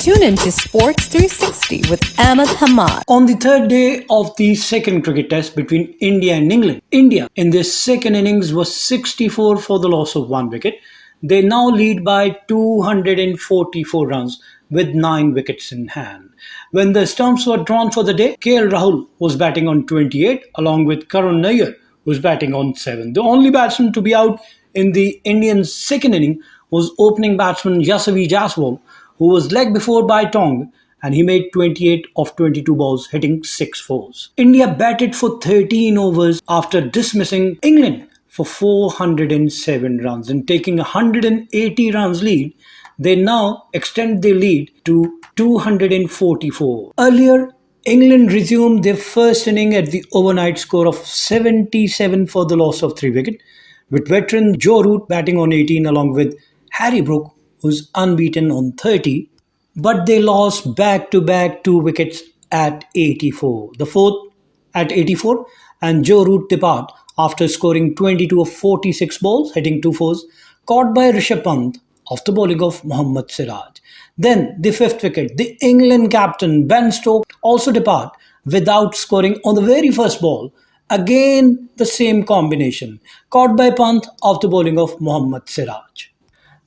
Tune into Sports 360 with Ahmed Hamad. On the third day of the second cricket test between India and England, India in their second innings was 64 for the loss of one wicket. They now lead by 244 runs with 9 wickets in hand. When the stumps were drawn for the day, KL Rahul was batting on 28 along with Karun Nair who was batting on 7. The only batsman to be out in the Indian second inning was opening batsman Yasavi Jaiswal, who was legged before by Tong, and he made 28 of 22 balls, hitting 6 fours. India batted for 13 overs after dismissing England for 407 runs and taking a 180 runs lead. They now extend their lead to 244. Earlier, England resumed their first inning at the overnight score of 77 for the loss of 3 wickets, with veteran Joe Root batting on 18 along with Harry Brook, who's unbeaten on 30, but they lost back-to-back 2 wickets at 84. The fourth at 84, and Joe Root depart after scoring 22 of 46 balls, hitting 2 fours, caught by Rishabh Pant off the bowling of Mohammad Siraj. Then the fifth wicket, the England captain Ben Stokes also depart without scoring on the very first ball. Again, the same combination, caught by Pant off the bowling of Mohammad Siraj.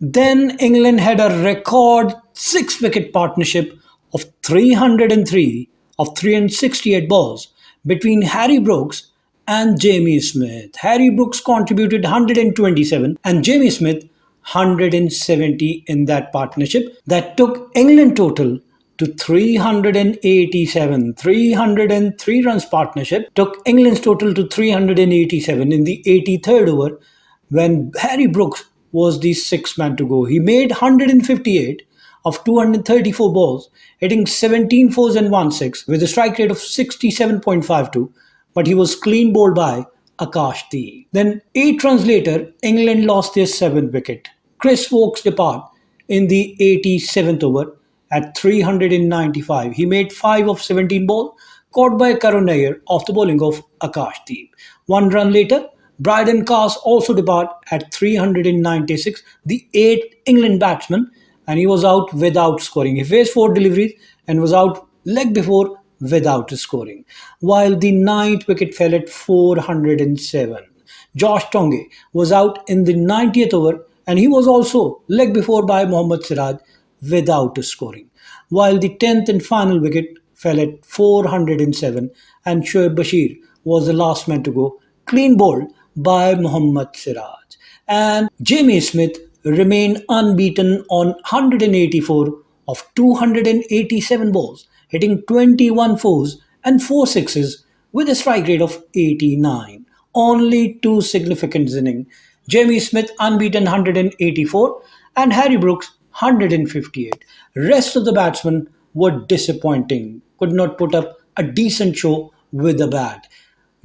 Then England had a record 6-wicket partnership of 303 of 368 balls between Harry Brooks and Jamie Smith. Harry Brooks contributed 127 and Jamie Smith 170 in that partnership. That took England total to 387. 303 runs partnership took England's total to 387 in the 83rd over when Harry Brooks was the sixth man to go. He made 158 of 234 balls, hitting 17 fours and 1 6 with a strike rate of 67.52, but he was clean bowled by Akashdeep. Then 8 runs later, England lost their 7th wicket. Chris Woakes depart in the 87th over at 395. He made 5 of 17 balls, caught by Karun Nair off the bowling of Akashdeep. 1 run later, Brydon Cast also depart at 396, the 8th England batsman, and he was out without scoring. He faced 4 deliveries and was out leg before without scoring. While the 9th wicket fell at 407. Josh Tonge was out in the 90th over and he was also leg before by Mohammad Siraj without scoring. While the 10th and final wicket fell at 407 and Shoaib Bashir was the last man to go, clean bowled by Mohammad Siraj. And Jamie Smith remained unbeaten on 184 of 287 balls, hitting 21 fours and 4 sixes with a strike rate of 89. Only 2 significant innings. Jamie Smith unbeaten 184 and Harry Brooks 158. Rest of the batsmen were disappointing, could not put up a decent show with the bat.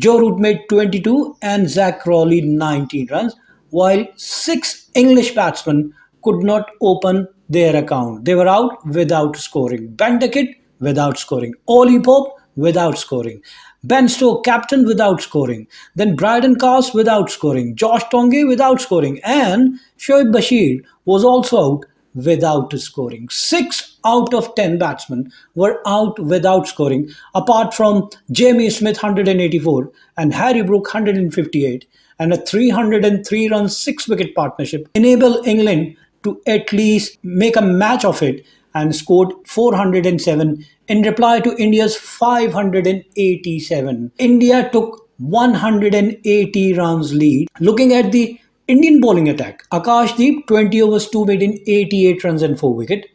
Joe Root made 22 and Zach Crawley 19 runs, while 6 English batsmen could not open their account. They were out without scoring. Ben Duckett without scoring. Ollie Pope without scoring. Ben Stokes captain without scoring. Then Brydon Cast without scoring. Josh Tonge without scoring. And Shoaib Bashir was also out without scoring. 6 out of 10 batsmen were out without scoring, apart from Jamie Smith 184 and Harry Brook 158, and a 303 run 6-wicket partnership enabled England to at least make a match of it and scored 407 in reply to India's 587. India took 180 runs lead. Looking at the Indian bowling attack, Akashdeep 20 overs 2 made in 88 runs and 4 wicket,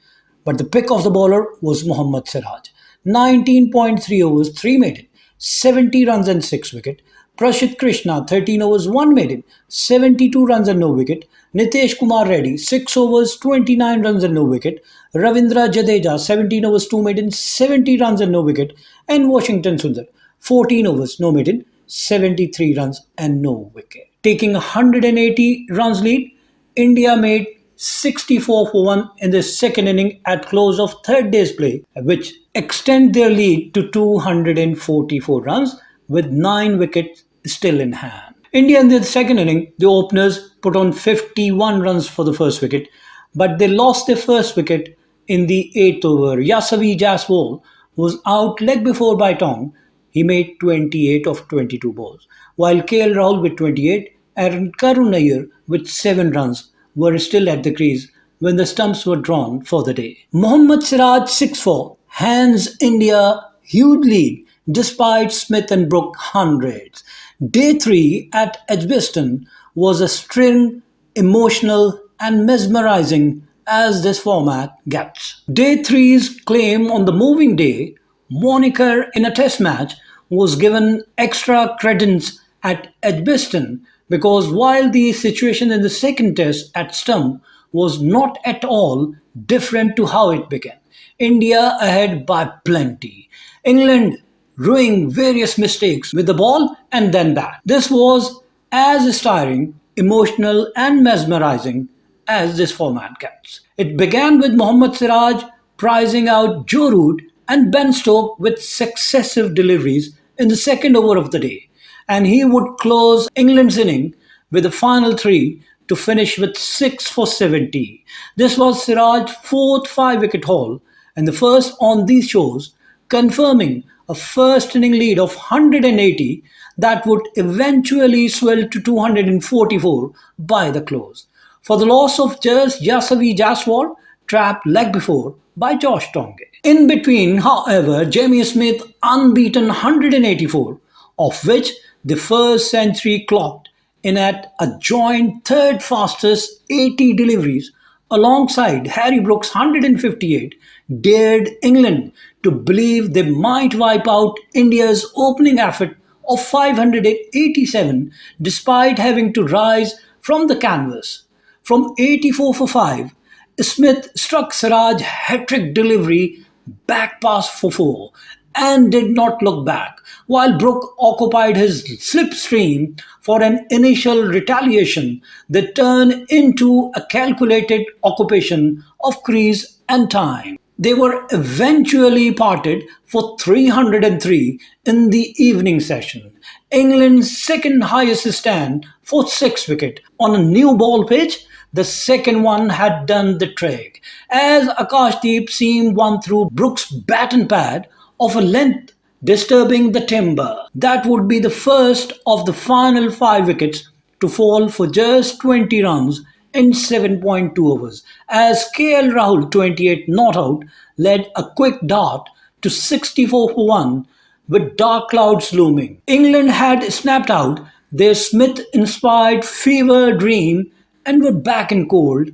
but the pick of the bowler was Mohammad Siraj. 19.3 overs 3 made in 70 runs and 6 wicket. Prashit Krishna 13 overs 1 made in 72 runs and no wicket. Nitesh Kumar Reddy 6 overs 29 runs and no wicket. Ravindra Jadeja 17 overs 2 made in 70 runs and no wicket. And Washington Sundar 14 overs no made in 73 runs and no wicket. Taking 180 runs lead, India made 64 for 1 in the second inning at close of third day's play, which extend their lead to 244 runs with 9 wickets still in hand. India in the second inning, the openers put on 51 runs for the first wicket, but they lost their first wicket In the eighth over, Yasavi Jaiswal was out leg before by Tong. He made 28 of 22 balls, while KL Rahul with 28 and Karun Nair with 7 runs were still at the crease when the stumps were drawn for the day. Mohammad Siraj 6-4 hands India huge lead despite Smith and Brook hundreds. Day 3 at Edgbaston was a string, emotional, and mesmerising as this format gets. Day three's claim on the moving day moniker in a test match was given extra credence at Edgbaston because while the situation in the second test at Stump was not at all different to how it began. India ahead by plenty. England ruing various mistakes with the ball and then bat. This was as stirring, emotional, and mesmerizing as this format gets. It began with Mohammad Siraj prizing out Joe Root and Ben Stokes with successive deliveries in the second over of the day, and he would close England's inning with the final three to finish with 6 for 70. This was Siraj's fourth 5 wicket haul and the first on these shows, confirming a first inning lead of 180 that would eventually swell to 244 by the close. For the loss of just Yasavi Jaiswal, trapped leg before by Josh Tonge. In between, however, Jamie Smith unbeaten 184, of which the first century clocked in at a joint third fastest 80 deliveries alongside Harry Brook's 158 dared England to believe they might wipe out India's opening effort of 587 despite having to rise from the canvas. From 84 for 5, Smith struck Siraj hat-trick delivery back pass for 4 and did not look back, while Brook occupied his slipstream for an initial retaliation that turned into a calculated occupation of crease and time. They were eventually parted for 303 in the evening session. England's second highest stand for 6 wicket on a new ball pitch. The second one had done the trick, as Akashdeep seamed one through Brook's bat and pad of a length disturbing the timber. That would be the first of the final 5 wickets to fall for just 20 runs in 7.2 overs, as KL Rahul 28 not out led a quick dart to 64 for 1 with dark clouds looming. England had snapped out their Smith-inspired fever dream and were back in cold,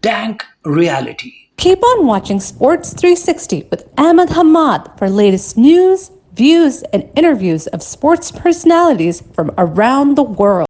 dank reality. Keep on watching Sports 360 with Ahmed Hamad for latest news, views, and interviews of sports personalities from around the world.